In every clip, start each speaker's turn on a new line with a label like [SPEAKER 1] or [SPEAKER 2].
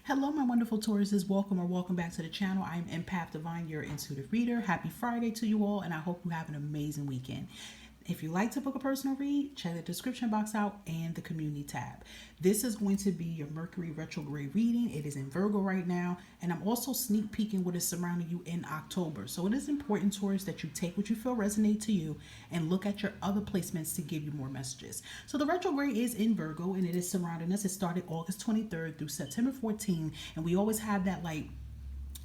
[SPEAKER 1] Hello, my wonderful Tauruses. Welcome or welcome back to the channel. I'm Empath Divine, your intuitive reader. Happy Friday to you all, and I hope you have an amazing weekend. If you like to book a personal read, check the description box out and the community tab. This is going to be your Mercury retrograde reading. It is in Virgo right now, and I'm also sneak peeking what is surrounding you in October. So it is important, Taurus, that you take what you feel resonate to you and look at your other placements to give you more messages. So the retrograde is in Virgo, and it is surrounding us. It started August 23rd through September 14th, and we always have that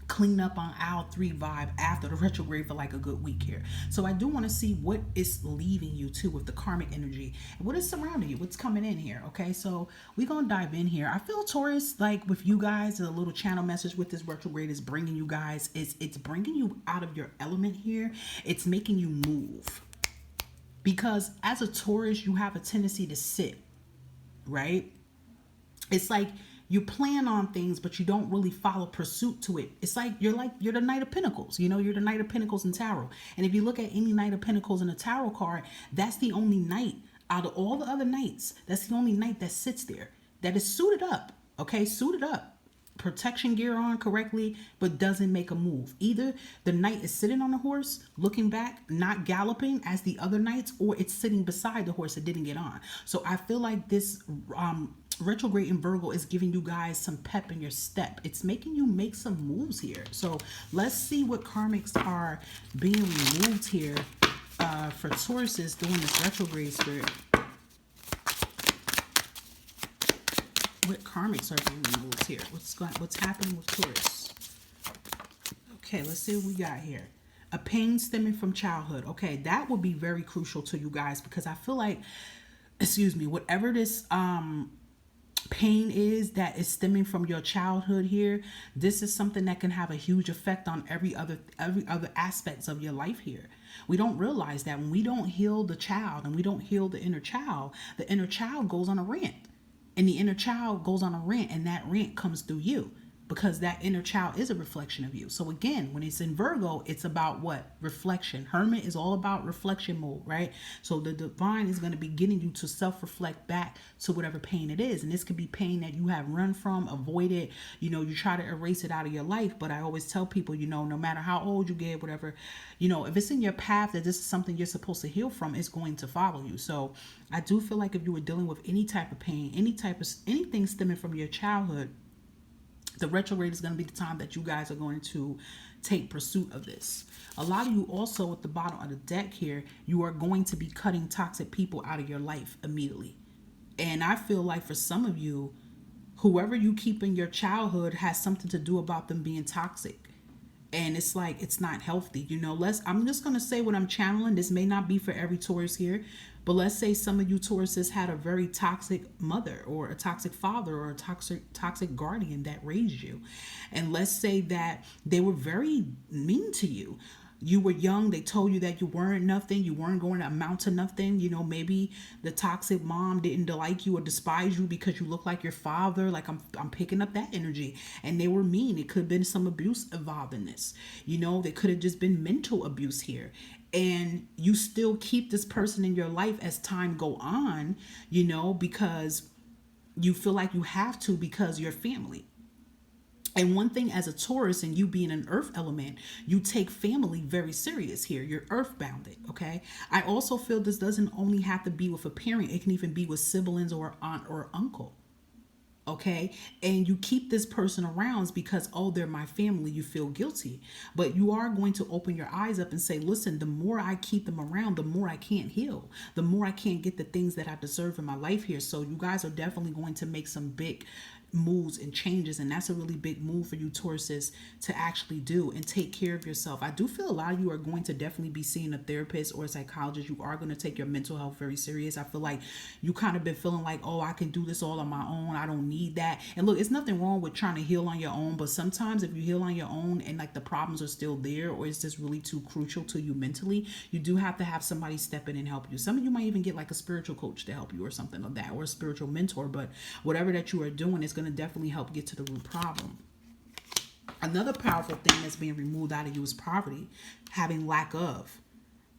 [SPEAKER 1] clean up on aisle 3 vibe after the retrograde for like a good week here. So I do want to see what is leaving you too with the karmic energy and what is surrounding you, what's coming in here. Okay, so we're gonna dive in here. I feel, Taurus, like with you guys, a little channel message with this retrograde is bringing you guys, it's bringing you out of your element here. It's making you move, because as a Taurus you have a tendency to sit, right? It's like you plan on things, but you don't really follow pursuit to it. It's like you're the Knight of Pentacles. You know, you're the Knight of Pentacles in Tarot. And if you look at any Knight of Pentacles in a Tarot card, that's the only knight out of all the other knights. That's the only knight that sits there, that is suited up. Okay, suited up, protection gear on correctly, but doesn't make a move. Either the knight is sitting on the horse, looking back, not galloping as the other knights, or it's sitting beside the horse that didn't get on. So I feel like this retrograde in Virgo is giving you guys some pep in your step. It's making you make some moves here. So let's see what karmics are being removed here for Tauruses during this retrograde spirit. What karmics are being removed here? What's happening with Taurus? Okay, let's see what we got here. A pain stemming from childhood. Okay, that would be very crucial to you guys, because I feel like, excuse me, whatever this pain is that is stemming from your childhood here, this is something that can have a huge effect on every other aspects of your life here. We don't realize that when we don't heal the child and we don't heal the inner child goes on a rant. And the inner child goes on a rant, and that rant comes through you, because that inner child is a reflection of you. So again, when it's in Virgo, it's about what? Reflection. Hermit is all about reflection mode, right? So the divine is going to be getting you to self-reflect back to whatever pain it is. And this could be pain that you have run from, avoided, you try to erase it out of your life. But I always tell people, no matter how old you get, whatever, if it's in your path that this is something you're supposed to heal from, it's going to follow you. So I do feel like if you were dealing with any type of pain, anything stemming from your childhood, the retrograde is going to be the time that you guys are going to take pursuit of this. A lot of you also at the bottom of the deck here, you are going to be cutting toxic people out of your life immediately. And I feel like for some of you, whoever you keep in your childhood has something to do about them being toxic. And it's like, it's not healthy. I'm just going to say what I'm channeling. This may not be for every Taurus here, but let's say some of you Tauruses had a very toxic mother or a toxic father or a toxic guardian that raised you. And let's say that they were very mean to you. You were young, they told you that you weren't nothing, you weren't going to amount to nothing. Maybe the toxic mom didn't like you or despise you because you look like your father. Like I'm picking up that energy. And they were mean. It could have been some abuse involved in this. There could have just been mental abuse here. And you still keep this person in your life as time go on, because you feel like you have to, because you're family. And one thing as a Taurus, and you being an earth element, you take family very serious here. You're earth-bounded, okay? I also feel this doesn't only have to be with a parent. It can even be with siblings or aunt or uncle, okay? And you keep this person around because, oh, they're my family. You feel guilty. But you are going to open your eyes up and say, listen, the more I keep them around, the more I can't heal. The more I can't get the things that I deserve in my life here. So you guys are definitely going to make some big moves and changes, and that's a really big move for you Tauruses to actually do and take care of yourself. I do feel a lot of you are going to definitely be seeing a therapist or a psychologist. You are going to take your mental health very serious. I feel like you kind of been feeling like, oh, I can do this all on my own, I don't need that. And look, it's nothing wrong with trying to heal on your own, but sometimes if you heal on your own and like the problems are still there, or it's just really too crucial to you mentally, you do have to have somebody step in and help you. Some of you might even get like a spiritual coach to help you or something like that, or a spiritual mentor. But whatever that you are doing is going to definitely help get to the root problem. Another powerful thing that's being removed out of you is poverty, having lack of.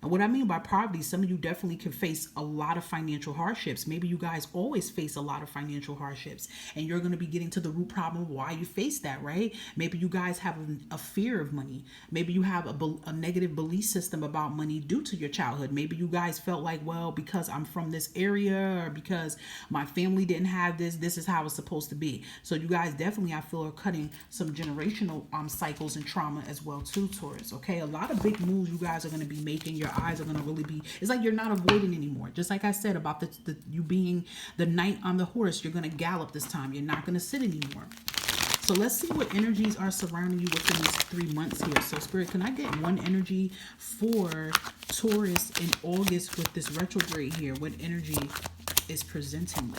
[SPEAKER 1] And what I mean by poverty, some of you definitely can face a lot of financial hardships. Maybe you guys always face a lot of financial hardships, and you're going to be getting to the root problem of why you face that, right? Maybe you guys have a fear of money. Maybe you have a negative belief system about money due to your childhood. Maybe you guys felt like, well, because I'm from this area, or because my family didn't have this is how it's supposed to be. So you guys definitely, I feel, are cutting some generational cycles and trauma as well too, Taurus. Okay, a lot of big moves you guys are going to be making. Your eyes are going to really be, it's like you're not avoiding anymore. Just like I said about the you being the knight on the horse, you're going to gallop this time. You're not going to sit anymore. So let's see what energies are surrounding you within these 3 months here. So Spirit, can I get one energy for Taurus in August with this retrograde here? What energy is presenting me?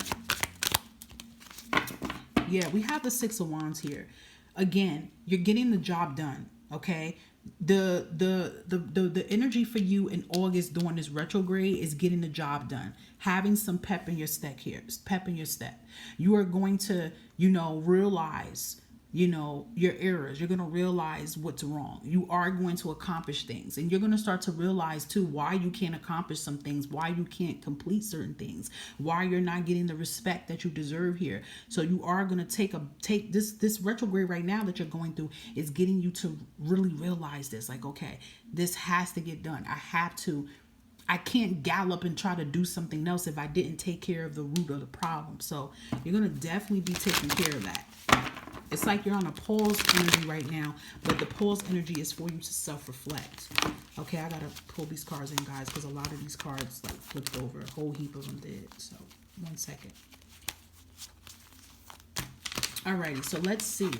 [SPEAKER 1] Yeah, we have the Six of Wands here. Again, you're getting the job done, okay? The energy for you in August during this retrograde is getting the job done, having some pep in your step here, pep in your step. You are going to, realize, your errors. You're going to realize what's wrong. You are going to accomplish things, and you're going to start to realize too why you can't accomplish some things, why you can't complete certain things, why you're not getting the respect that you deserve here. So you are going to take this retrograde right now that you're going through is getting you to really realize this, like, okay, this has to get done. I can't gallop and try to do something else if I didn't take care of the root of the problem. So you're going to definitely be taking care of that. It's like you're on a pause energy right now, but the pause energy is for you to self-reflect. Okay, I got to pull these cards in, guys, because a lot of these cards like flipped over. A whole heap of them did. So, 1 second. Alrighty, so let's see.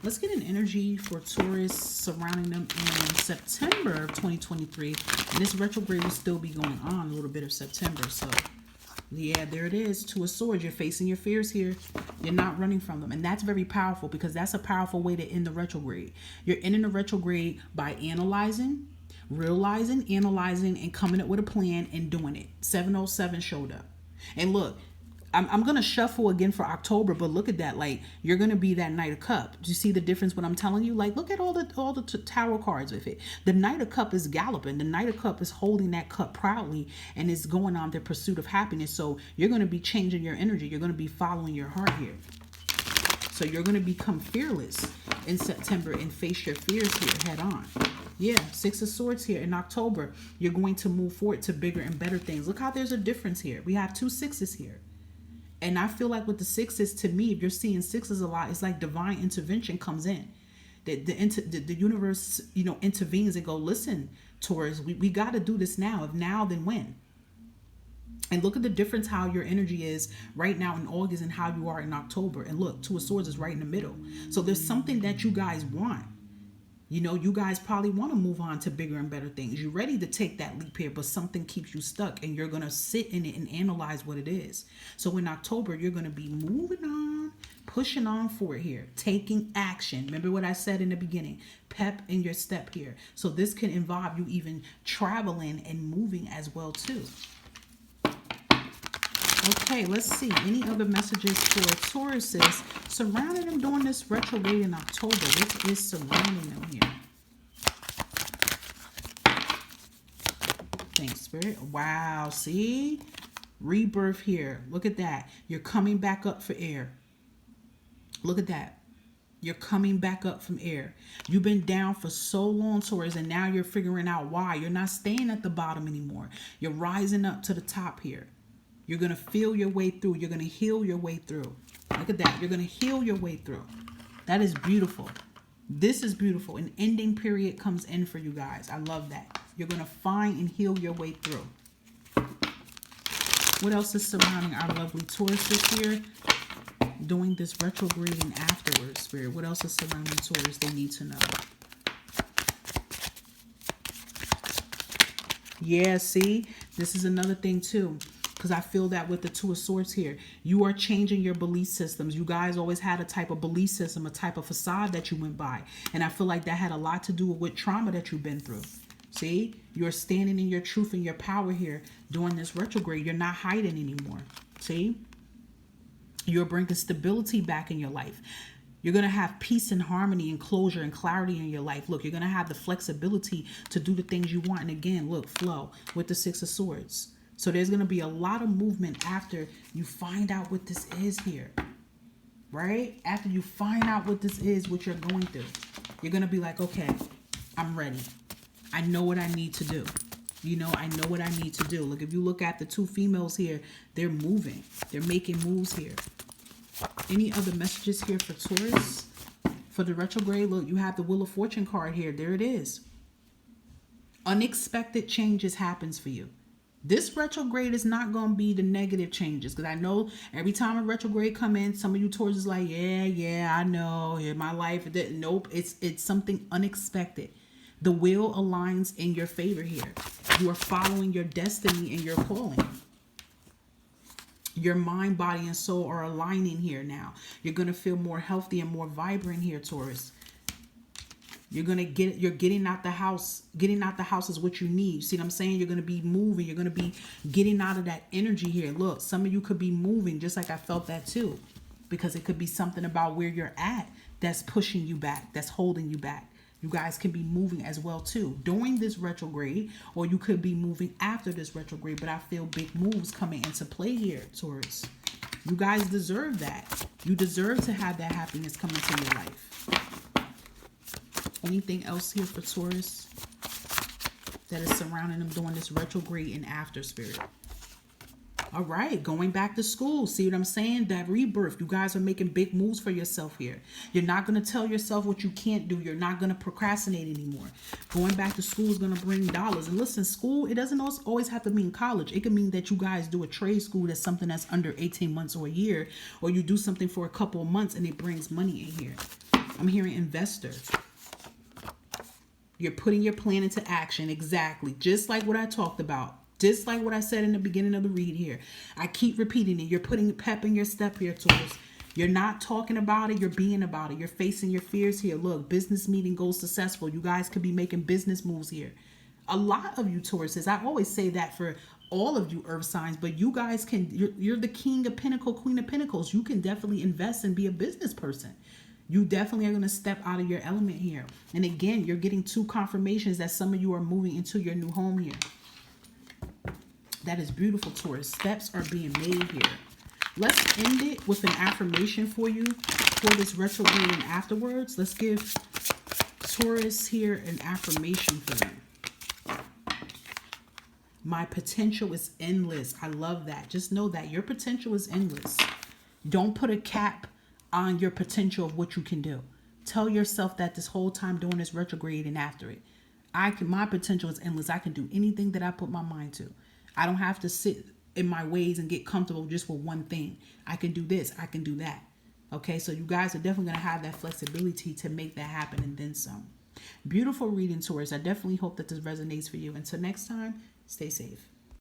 [SPEAKER 1] Let's get an energy for Taurus surrounding them in September of 2023. And this retrograde will still be going on a little bit of September. So, yeah, there it is. Two of Swords. You're facing your fears here. You're not running from them. And that's very powerful because that's a powerful way to end the retrograde. You're ending the retrograde by analyzing, realizing, analyzing, and coming up with a plan and doing it. 707 showed up. And look, I'm going to shuffle again for October, but look at that. Like, you're going to be that Knight of Cup. Do you see the difference what I'm telling you? Like, look at all the tarot cards with it. The Knight of Cup is galloping. The Knight of Cup is holding that cup proudly and is going on their pursuit of happiness. So you're going to be changing your energy. You're going to be following your heart here. So you're going to become fearless in September and face your fears here head on. Yeah, Six of Swords here in October. You're going to move forward to bigger and better things. Look how there's a difference here. We have 2 sixes here. And I feel like with the sixes, to me, if you're seeing sixes a lot, it's like divine intervention comes in. The universe, intervenes and go, listen, Taurus, we got to do this now. If now, then when? And look at the difference how your energy is right now in August and how you are in October. And look, Two of Swords is right in the middle. So there's something that you guys want. You guys probably want to move on to bigger and better things. You're ready to take that leap here, but something keeps you stuck and you're going to sit in it and analyze what it is. So in October, you're going to be moving on, pushing on for it here, taking action. Remember what I said in the beginning, pep in your step here. So this can involve you even traveling and moving as well too. Okay, let's see. Any other messages for Tauruses surrounding them during this retrograde in October? What is surrounding them here? Thanks, Spirit. Wow, see? Rebirth here. Look at that. You're coming back up for air. Look at that. You're coming back up from air. You've been down for so long, Taurus, and now you're figuring out why. You're not staying at the bottom anymore. You're rising up to the top here. You're going to feel your way through. You're going to heal your way through. Look at that. You're going to heal your way through. That is beautiful. This is beautiful. An ending period comes in for you guys. I love that. You're going to find and heal your way through. What else is surrounding our lovely Tauruses here? Doing this retrograding afterwards, Spirit. What else is surrounding Taurus they need to know? Yeah, see? This is another thing too. Because I feel that with the Two of Swords here, you are changing your belief systems. You guys always had a type of belief system, a type of facade that you went by. And I feel like that had a lot to do with trauma that you've been through. See, you're standing in your truth and your power here during this retrograde. You're not hiding anymore. See, you're bringing stability back in your life. You're going to have peace and harmony and closure and clarity in your life. Look, you're going to have the flexibility to do the things you want. And again, look, flow with the Six of Swords. So there's going to be a lot of movement after you find out what this is here. Right? After you find out what this is, what you're going through, you're going to be like, okay, I'm ready. I know what I need to do. You know, I know what I need to do. Look, if you look at the two females here, they're moving. They're making moves here. Any other messages here for Taurus? For the retrograde, look, you have the Wheel of Fortune card here. There it is. Unexpected changes happens for you. This retrograde is not going to be the negative changes. Because I know every time a retrograde come in, some of you Taurus is like, yeah, I know. In my life, nope, it's something unexpected. The wheel aligns in your favor here. You are following your destiny and your calling. Your mind, body, and soul are aligning here now. You're going to feel more healthy and more vibrant here, Taurus. You're getting out the house. Getting out the house is what you need. See what I'm saying? You're going to be moving. You're going to be getting out of that energy here. Look, some of you could be moving just like I felt that too. Because it could be something about where you're at that's pushing you back, that's holding you back. You guys can be moving as well too during this retrograde, or you could be moving after this retrograde. But I feel big moves coming into play here, Taurus. You guys deserve that. You deserve to have that happiness come into your life. Anything else here for Taurus that is surrounding them during this retrograde and after, Spirit? All right, going back to school. See what I'm saying? That rebirth. You guys are making big moves for yourself here. You're not going to tell yourself what you can't do. You're not going to procrastinate anymore. Going back to school is going to bring dollars. And listen, school, it doesn't always have to mean college. It can mean that you guys do a trade school that's something that's under 18 months or a year. Or you do something for a couple of months and it brings money in here. I'm hearing investors. You're putting your plan into action. Exactly. Just like what I talked about. Just like what I said in the beginning of the read here. I keep repeating it. You're putting pep in your step here, Taurus. You're not talking about it. You're being about it. You're facing your fears here. Look, business meeting goes successful. You guys could be making business moves here. A lot of you Tauruses, I always say that for all of you earth signs, but you guys can, you're the king of pentacles, queen of pentacles. You can definitely invest and be a business person. You definitely are going to step out of your element here. And again, you're getting two confirmations that some of you are moving into your new home here. That is beautiful, Taurus. Steps are being made here. Let's end it with an affirmation for you for this retrograde and afterwards. Let's give Taurus here an affirmation for them. My potential is endless. I love that. Just know that your potential is endless. Don't put a cap on your potential of what you can do. Tell yourself that this whole time during this retrograde and after it. My potential is endless. I can do anything that I put my mind to. I don't have to sit in my ways and get comfortable just with one thing. I can do this. I can do that. Okay, so you guys are definitely going to have that flexibility to make that happen and then some. Beautiful reading, Taurus. I definitely hope that this resonates for you. Until next time, stay safe.